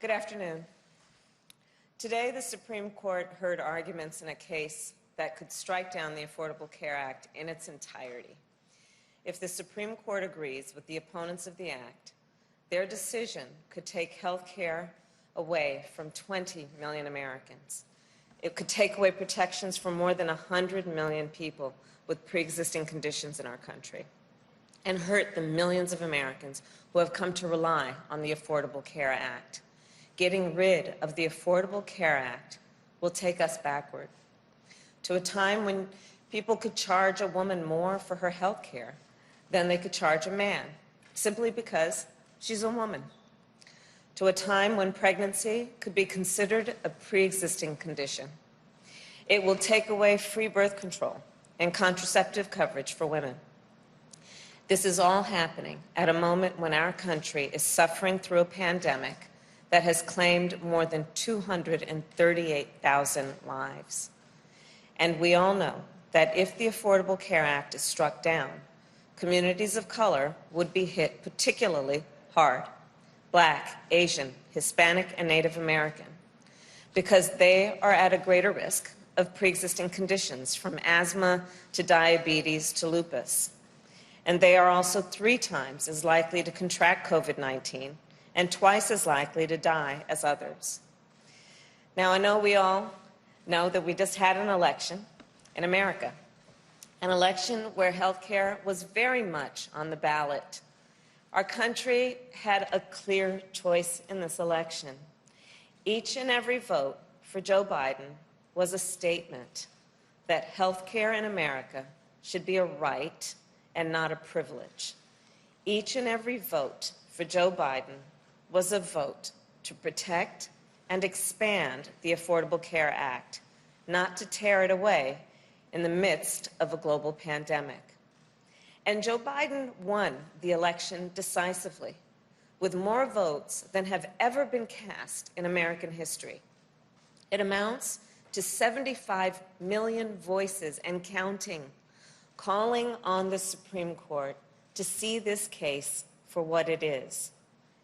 Good afternoon. Today, the Supreme Court heard arguments in a case that could strike down the Affordable Care Act in its entirety. If the Supreme Court agrees with the opponents of the act, their decision could take health care away from 20 million Americans. It could take away protections from more than 100 million people with pre-existing conditions in our country and hurt the millions of Americans who have come to rely on the Affordable Care Act. Getting rid of the Affordable Care Act will take us backward to a time when people could charge a woman more for her health care than they could charge a man, simply because she's a woman. To a time when pregnancy could be considered a pre-existing condition. It will take away free birth control and contraceptive coverage for women. This is all happening at a moment when our country is suffering through a pandemic that has claimed more than 238,000 lives. And we all know that if the Affordable Care Act is struck down, communities of color would be hit particularly hard: Black, Asian, Hispanic, and Native American, because they are at a greater risk of pre-existing conditions, from asthma to diabetes to lupus. And they are also 3 times as likely to contract COVID-19 and twice as likely to die as others. Now, I know we all know that we just had an election in America, an election where health care was very much on the ballot. Our country had a clear choice in this election. Each and every vote for Joe Biden was a statement that health care in America should be a right and not a privilege. Each and every vote for Joe Biden was a vote to protect and expand the Affordable Care Act, not to tear it away in the midst of a global pandemic. And Joe Biden won the election decisively, with more votes than have ever been cast in American history. It amounts to 75 million voices and counting, calling on the Supreme Court to see this case for what it is: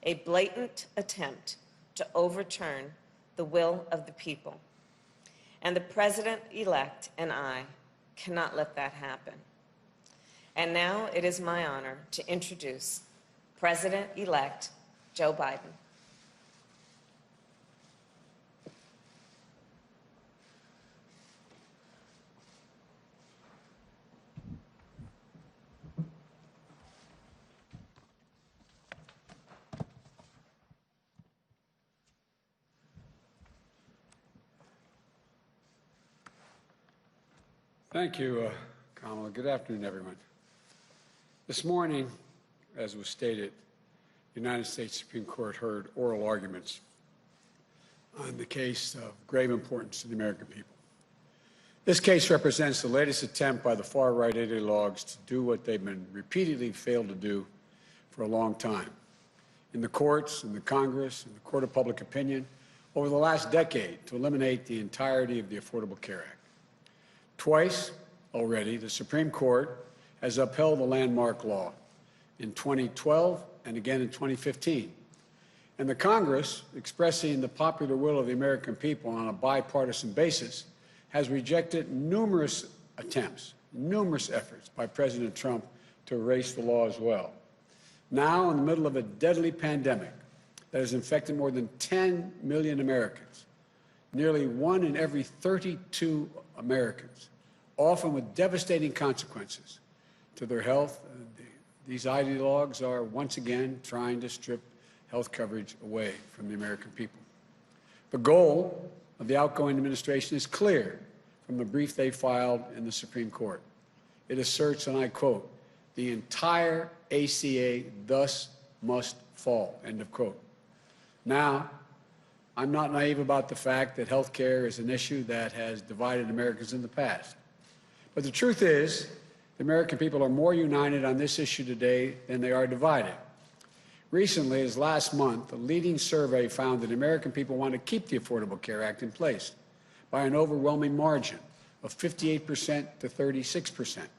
a blatant attempt to overturn the will of the people. And the President-elect and I cannot let that happen. And now it is my honor to introduce President-elect Joe Biden. Thank you, Kamala. Good afternoon, everyone. This morning, as was stated, the United States Supreme Court heard oral arguments on the case of grave importance to the American people. This case represents the latest attempt by the far-right ideologues to do what they've been repeatedly failed to do for a long time. In the courts, in the Congress, in the court of public opinion, over the last decade, to eliminate the entirety of the Affordable Care Act. Twice already, the Supreme Court has upheld the landmark law, in 2012 and again in 2015. And the Congress, expressing the popular will of the American people on a bipartisan basis, has rejected numerous attempts, numerous efforts by President Trump to erase the law as well. Now, in the middle of a deadly pandemic that has infected more than 10 million Americans, nearly 1 in every 32 Americans, often with devastating consequences to their health. These ideologues are once again trying to strip health coverage away from the American people. The goal of the outgoing administration is clear from the brief they filed in the Supreme Court. It asserts, and I quote, "The entire ACA thus must fall," end of quote. Now, I'm not naive about the fact that health care is an issue that has divided Americans in the past. But the truth is, the American people are more united on this issue today than they are divided. Recently, as last month, a leading survey found that American people want to keep the Affordable Care Act in place by an overwhelming margin of 58% to 36%.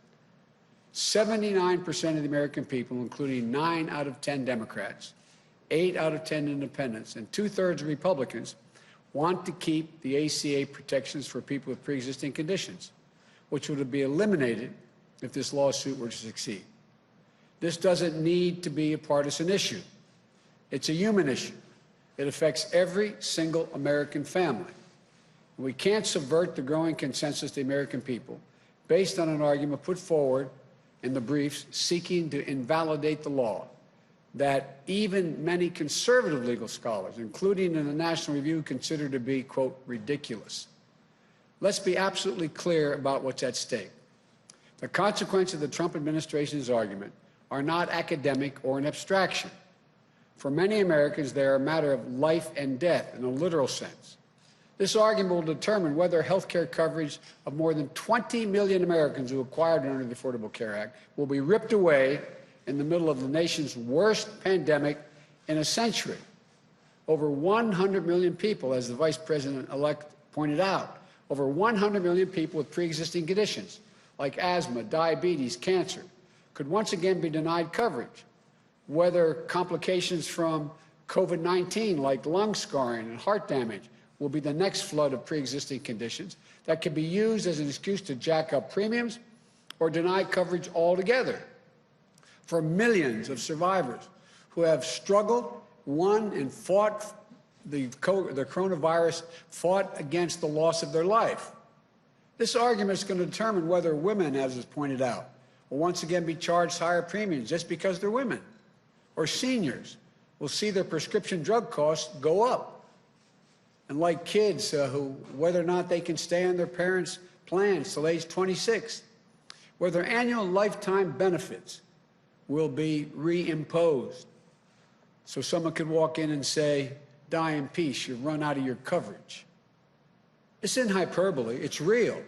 79% of the American people, including 9 out of 10 Democrats, 8 out of 10 independents, and 2/3 of Republicans want to keep the ACA protections for people with pre-existing conditions, which would be eliminated if this lawsuit were to succeed. This doesn't need to be a partisan issue. It's a human issue. It affects every single American family. We can't subvert the growing consensus of the American people based on an argument put forward in the briefs seeking to invalidate the law that even many conservative legal scholars, including in the National Review, consider to be, quote, ridiculous. Let's be absolutely clear about what's at stake. The consequences of the Trump administration's argument are not academic or an abstraction. For many Americans, they are a matter of life and death in a literal sense. This argument will determine whether health care coverage of more than 20 million Americans who acquired it under the Affordable Care Act will be ripped away in the middle of the nation's worst pandemic in a century. Over 100 million people, as the Vice President-elect pointed out, over 100 million people with pre-existing conditions like asthma, diabetes, cancer, could once again be denied coverage, whether complications from COVID-19 like lung scarring and heart damage will be the next flood of pre-existing conditions that can be used as an excuse to jack up premiums or deny coverage altogether. For millions of survivors who have struggled, won, and fought the coronavirus, fought against the loss of their life. This argument is going to determine whether women, as is pointed out, will once again be charged higher premiums just because they're women, or seniors will see their prescription drug costs go up. And like kids who, whether or not they can stay on their parents' plans till age 26, whether annual lifetime benefits will be reimposed. So someone could walk in and say, die in peace, you've run out of your coverage. This isn't hyperbole, it's real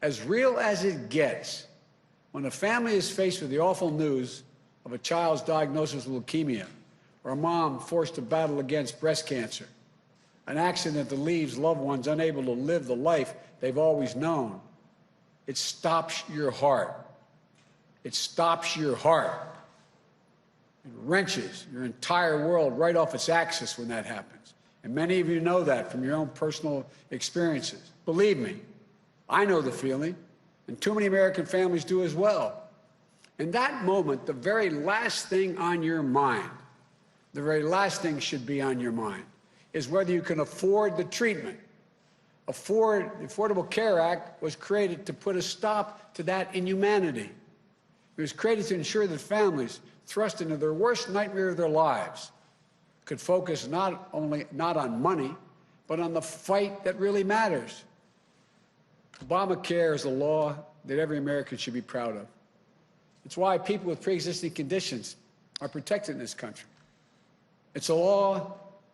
as it gets. When a family is faced with the awful news of a child's diagnosis with leukemia, or a mom forced to battle against breast cancer, an accident that leaves loved ones unable to live the life they've always known, it stops your heart. It stops your heart. It wrenches your entire world right off its axis when that happens. And many of you know that from your own personal experiences. Believe me, I know the feeling, and too many American families do as well. In that moment, the very last thing on your mind, the very last thing should be on your mind, is whether you can afford the treatment. The Affordable Care Act was created to put a stop to that inhumanity. It was created to ensure that families thrust into their worst nightmare of their lives could focus not on money, but on the fight that really matters. Obamacare is a law that every American should be proud of. It's why people with pre-existing conditions are protected in this country. It's a law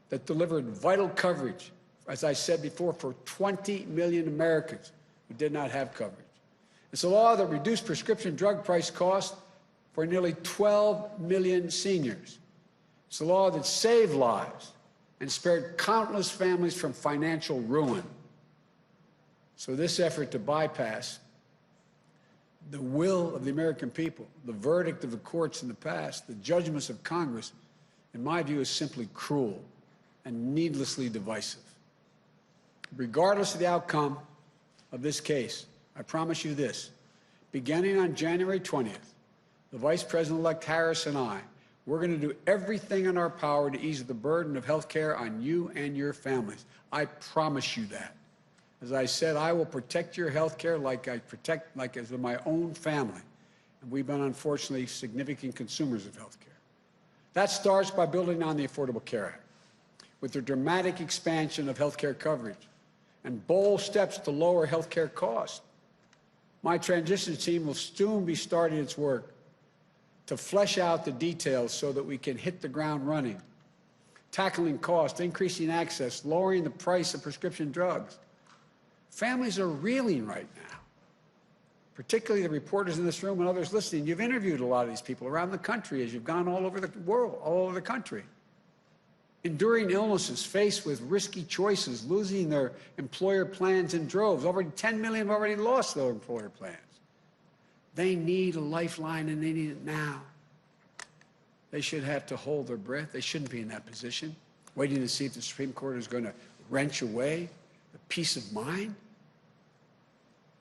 that delivered vital coverage, as I said before, for 20 million Americans who did not have coverage. It's a law that reduced prescription drug price costs for nearly 12 million seniors. It's a law that saved lives and spared countless families from financial ruin. So this effort to bypass the will of the American people, the verdict of the courts in the past, the judgments of Congress, in my view, is simply cruel and needlessly divisive. Regardless of the outcome of this case, I promise you this: beginning on January 20th, the Vice President-elect Harris and I, we're going to do everything in our power to ease the burden of health care on you and your families. I promise you that. As I said, I will protect your health care like as with my own family. And we've been, unfortunately, significant consumers of health care. That starts by building on the Affordable Care Act, with the dramatic expansion of health care coverage and bold steps to lower health care costs. My transition team will soon be starting its work to flesh out the details so that we can hit the ground running, tackling costs, increasing access, lowering the price of prescription drugs. Families are reeling right now, particularly the reporters in this room and others listening. You've interviewed a lot of these people around the country as you've gone all over the world, all over the country. Enduring illnesses, faced with risky choices, losing their employer plans in droves. Already 10 million have already lost their employer plans. They need a lifeline, and they need it now. they should have to hold their breath. They shouldn't be in that position, waiting to see if the Supreme Court is going to wrench away the peace of mind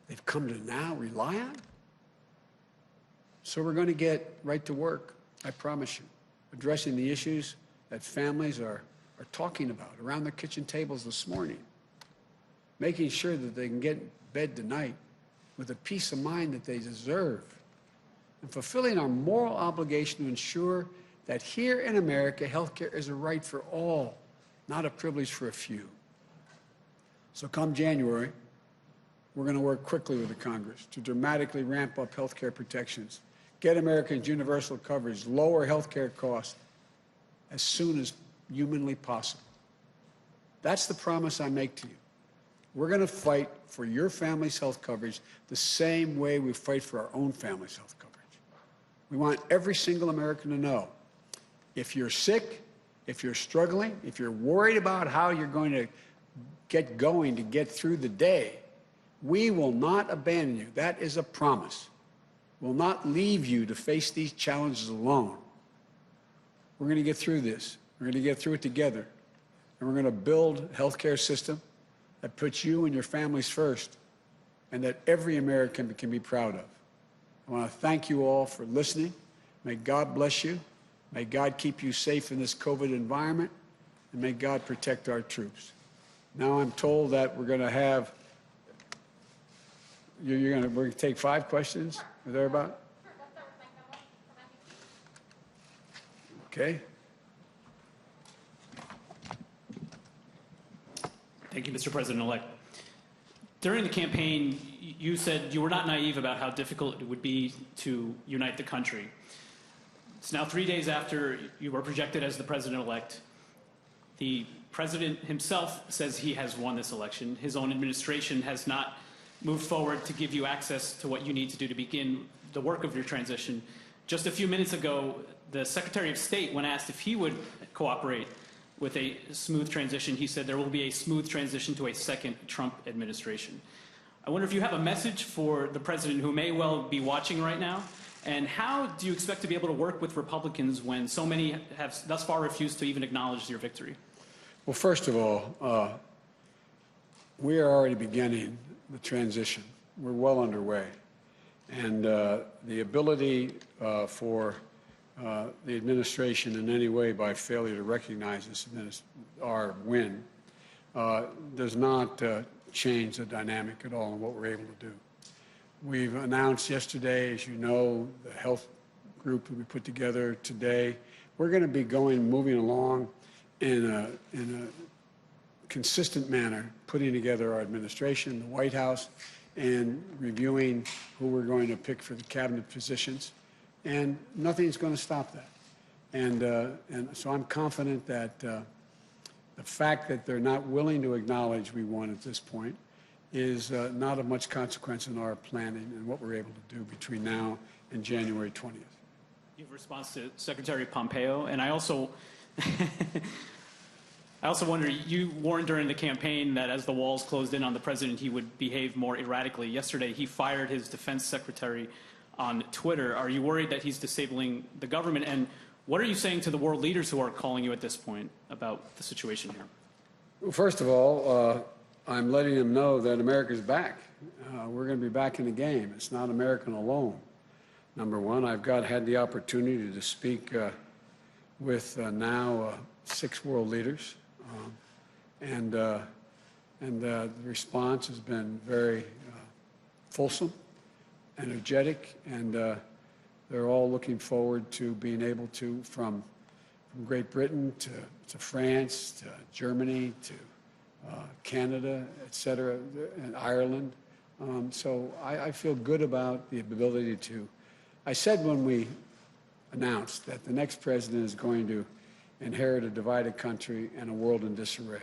they've come to now rely on. So we're going to get right to work, I promise you, addressing the issues that families are talking about around their kitchen tables this morning, making sure that they can get in bed tonight with the peace of mind that they deserve, and fulfilling our moral obligation to ensure that here in America, health care is a right for all, not a privilege for a few. So come January, we're going to work quickly with the Congress to dramatically ramp up health care protections, get Americans universal coverage, lower health care costs as soon as humanly possible. That's the promise I make to you. We're going to fight for your family's health coverage the same way we fight for our own family's health coverage. We want every single American to know, if you're sick, if you're struggling, if you're worried about how you're going to get going to get through the day, we will not abandon you. That is a promise. We'll not leave you to face these challenges alone. We're going to get through this. We're going to get through it together. And we're going to build a health care system that puts you and your families first, and that every American can be proud of. I want to thank you all for listening. May God bless you. May God keep you safe in this COVID environment, and may God protect our troops. Now I'm told that we're going to have, we're going to take 5 questions or thereabout? Okay. Thank you, Mr. President-elect. During the campaign, you said you were not naive about how difficult it would be to unite the country. It's now 3 days after you were projected as the president-elect. The president himself says he has won this election. His own administration has not moved forward to give you access to what you need to do to begin the work of your transition. Just a few minutes ago, the Secretary of State, when asked if he would cooperate with a smooth transition, he said there will be a smooth transition to a second Trump administration. I wonder if you have a message for the president who may well be watching right now, and how do you expect to be able to work with Republicans when so many have thus far refused to even acknowledge your victory? Well, first of all, we are already beginning the transition. We're well underway. And the ability for the administration in any way by failure to recognize this our win does not change the dynamic at all in what we're able to do. We've announced yesterday, as you know, the health group that we put together today. We're going to be moving along in a consistent manner, putting together our administration, the White House, and reviewing who we're going to pick for the cabinet positions. And nothing's going to stop that. And so I'm confident that the fact that they're not willing to acknowledge we won at this point is not of much consequence in our planning and what we're able to do between now and January 20th. You have a response to Secretary Pompeo, and I also wonder, you warned during the campaign that as the walls closed in on the president, he would behave more erratically. Yesterday, he fired his defense secretary on Twitter. Are you worried that he's disabling the government? And what are you saying to the world leaders who are calling you at this point about the situation here? Well, first of all, I'm letting them know that America's back. We're going to be back in the game. It's not American alone. Number one, I've had the opportunity to speak with now 6 world leaders. And the response has been very fulsome, energetic, and they're all looking forward to being able to, from Great Britain to France, to Germany, to Canada, et cetera, and Ireland. So I feel good about the ability to. I said when we announced that the next president is going to inherit a divided country and a world in disarray.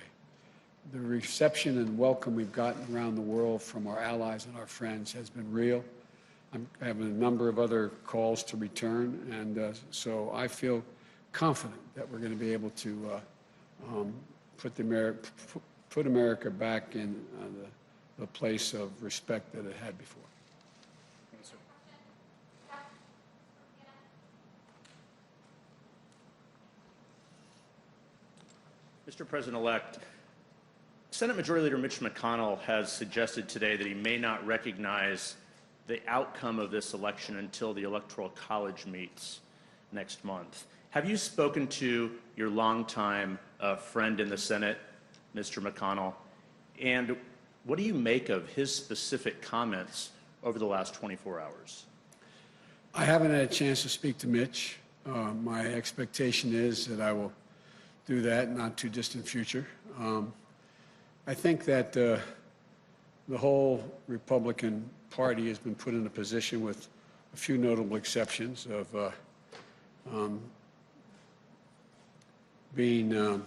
The reception and welcome we've gotten around the world from our allies and our friends has been real. I have a number of other calls to return, and so I feel confident that we're going to be able to put America back in the place of respect that it had before. Mr. President-elect, Senate Majority Leader Mitch McConnell has suggested today that he may not recognize the outcome of this election until the Electoral College meets next month. Have you spoken to your longtime friend in the Senate, Mr. McConnell, and what do you make of his specific comments over the last 24 hours? I haven't had a chance to speak to Mitch. My expectation is that I will do that in not too distant future. I think that the whole Republican Party has been put in a position, with a few notable exceptions, of being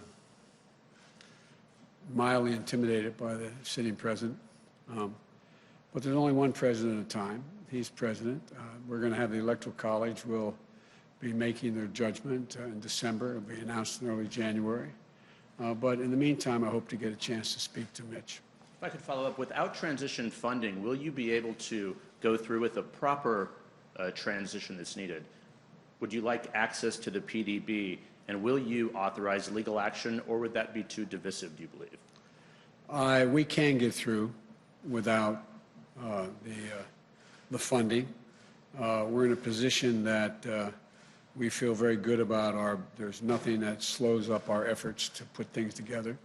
mildly intimidated by the sitting president. But there's only one president at a time. He's president. We're going to have the Electoral College will be making their judgment in December. It'll be announced in early January. But in the meantime, I hope to get a chance to speak to Mitch. If I could follow up, without transition funding, will you be able to go through with a proper transition that's needed? Would you like access to the PDB, and will you authorize legal action, or would that be too divisive, do you believe? We can get through without the funding. We're in a position that we feel very good about. There's nothing that slows up our efforts to put things together.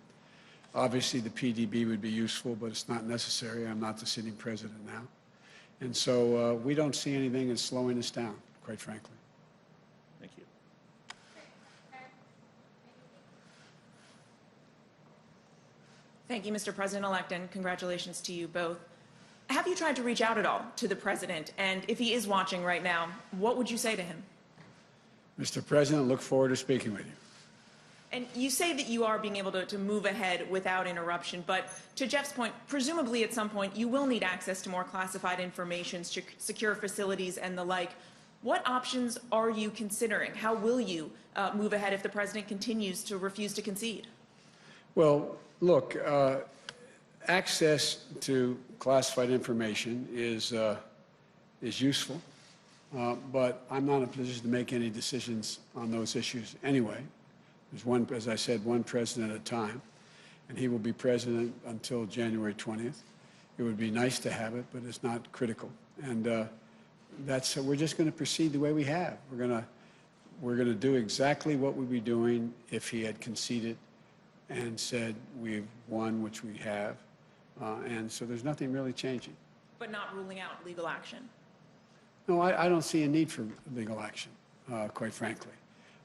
Obviously, the PDB would be useful, but it's not necessary. I'm not the sitting president now. And so we don't see anything that's slowing us down, quite frankly. Thank you. Thank you, Mr. President-elect, and congratulations to you both. Have you tried to reach out at all to the president? And if he is watching right now, what would you say to him? Mr. President, look forward to speaking with you. And you say that you are being able to move ahead without interruption, but to Jeff's point, presumably at some point you will need access to more classified information, secure facilities and the like. What options are you considering? How will you move ahead if the president continues to refuse to concede? Well, look, access to classified information is useful, but I'm not in a position to make any decisions on those issues anyway. There's one, as I said, one president at a time, and he will be president until January 20th. It would be nice to have it, but it's not critical. And we're just going to proceed the way we have. We're going to do exactly what we'd be doing if he had conceded and said we've won, which we have. And so there's nothing really changing. But not ruling out legal action? No, I don't see a need for legal action, quite frankly.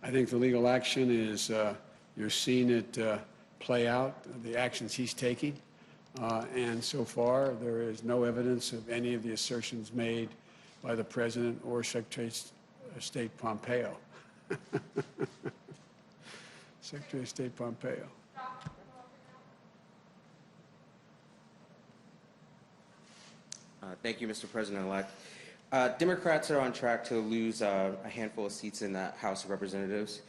I think the legal action is, you're seeing it play out, the actions he's taking. And so far, there is no evidence of any of the assertions made by the President or Secretary of State Pompeo. Secretary of State Pompeo. Thank you, Mr. President-elect. Democrats are on track to lose a handful of seats in the House of Representatives.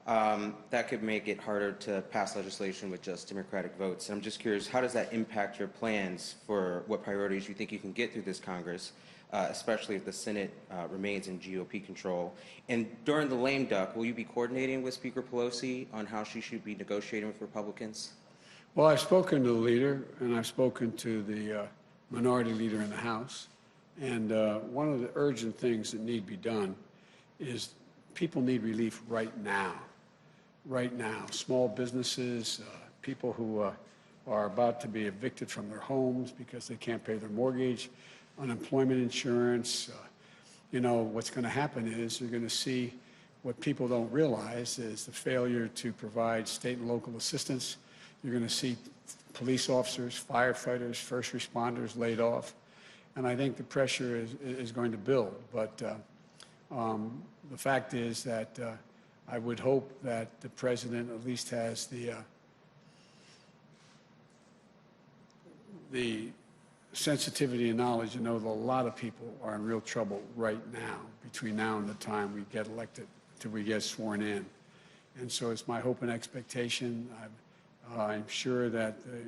That could make it harder to pass legislation with just Democratic votes. And I'm just curious, how does that impact your plans for what priorities you think you can get through this Congress, especially if the Senate remains in GOP control? And during the lame duck, will you be coordinating with Speaker Pelosi on how she should be negotiating with Republicans? Well, I've spoken to the leader, and I've spoken to the minority leader in the House. And one of the urgent things that need to be done is people need relief right now. Right now. Small businesses, people who are about to be evicted from their homes because they can't pay their mortgage, unemployment insurance. You know, what's going to happen is you're going to see what people don't realize is the failure to provide state and local assistance. You're going to see police officers, firefighters, first responders laid off. And I think the pressure is going to build. But the fact is that I would hope that the president at least has the sensitivity and knowledge to know that a lot of people are in real trouble right now, between now and the time we get elected, till we get sworn in. And so it's my hope and expectation. I'm sure that the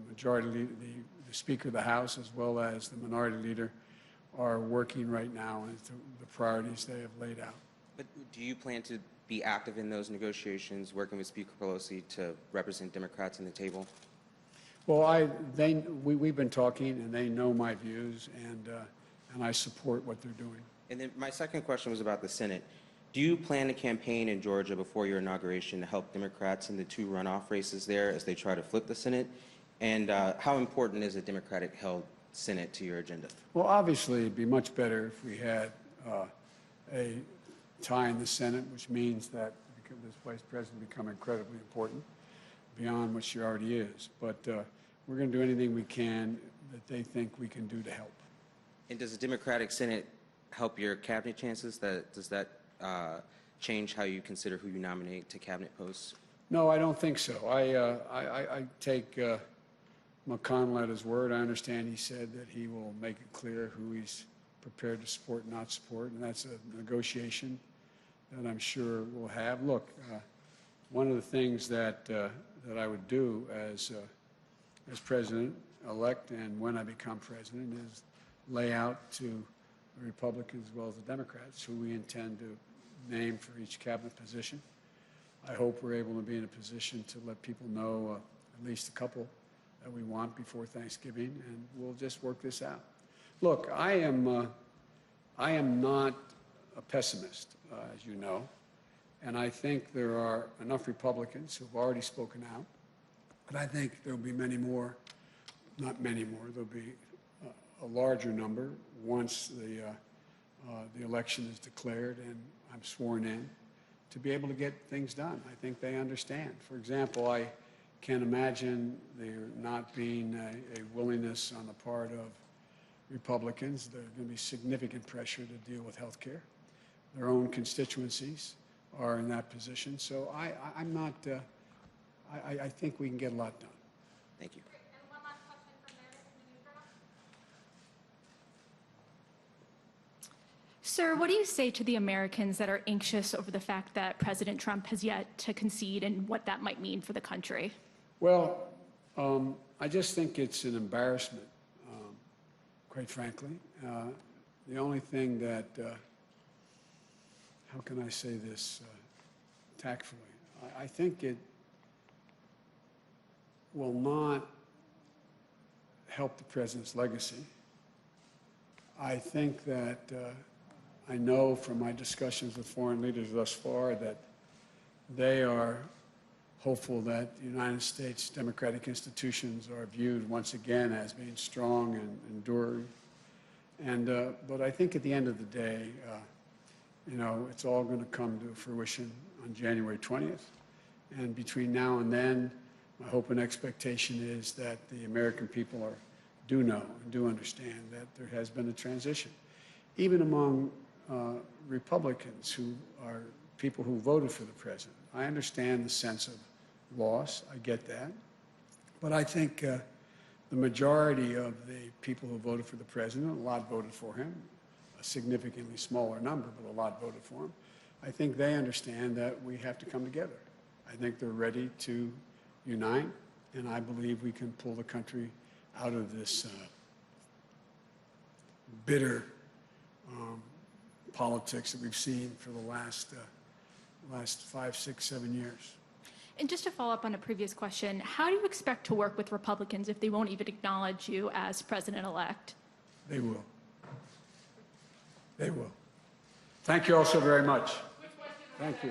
majority leader, the Speaker of the House, as well as the minority leader, are working right now into the priorities they have laid out. But do you plan to be active in those negotiations, working with Speaker Pelosi to represent Democrats in the table? Well, we've been talking, and they know my views, and I support what they're doing. And then my second question was about the Senate. Do you plan to campaign in Georgia before your inauguration to help Democrats in the 2 runoff races there as they try to flip the Senate? And how important is a Democratic-held Senate to your agenda? Well, obviously, it'd be much better if we had a tie in the Senate, which means that this vice president become incredibly important beyond what she already is. But we're going to do anything we can that they think we can do to help. And does the Democratic Senate help your cabinet chances? Does that change how you consider who you nominate to cabinet posts? No, I don't think so. I take McConnell at his word. I understand he said that he will make it clear who he's prepared to support and not support, and that's a negotiation that I'm sure we'll have. Look, one of the things that I would do as president-elect and when I become president is lay out to the Republicans as well as the Democrats who we intend to name for each cabinet position. I hope we're able to be in a position to let people know at least a couple that we want before Thanksgiving, and we'll just work this out. Look, I am not a pessimist, as you know, and I think there are enough Republicans who have already spoken out, but I think there will be many more, not many more, there'll be a larger number once the election is declared and I'm sworn in to be able to get things done. I think they understand. For example, I can't imagine there not being a willingness on the part of Republicans. There's going to be significant pressure to deal with health care. Their own constituencies are in that position. So I'm not, I think we can get a lot done. Thank you. And one last question from Meredith in the newsroom. Sir, what do you say to the Americans that are anxious over the fact that President Trump has yet to concede and what that might mean for the country? Well, I just think it's an embarrassment, quite frankly. The only thing that, how can I say this tactfully? I think it will not help the president's legacy. I think that I know from my discussions with foreign leaders thus far that they are hopeful that the United States democratic institutions are viewed once again as being strong and enduring. But I think at the end of the day, you know, it's all going to come to fruition on January 20th. And between now and then, my hope and expectation is that the American people do know and do understand that there has been a transition. Even among Republicans who are people who voted for the president, I understand the sense of loss. I get that. But I think the majority of the people who voted for the president, a lot voted for him, a significantly smaller number, but a lot voted for him. I think they understand that we have to come together. I think they're ready to unite, and I believe we can pull the country out of this bitter politics that we've seen for the last 5, 6, 7 years. And just to follow up on a previous question, how do you expect to work with Republicans if they won't even acknowledge you as president-elect? They will. They will. Thank you all so very much. Thank you.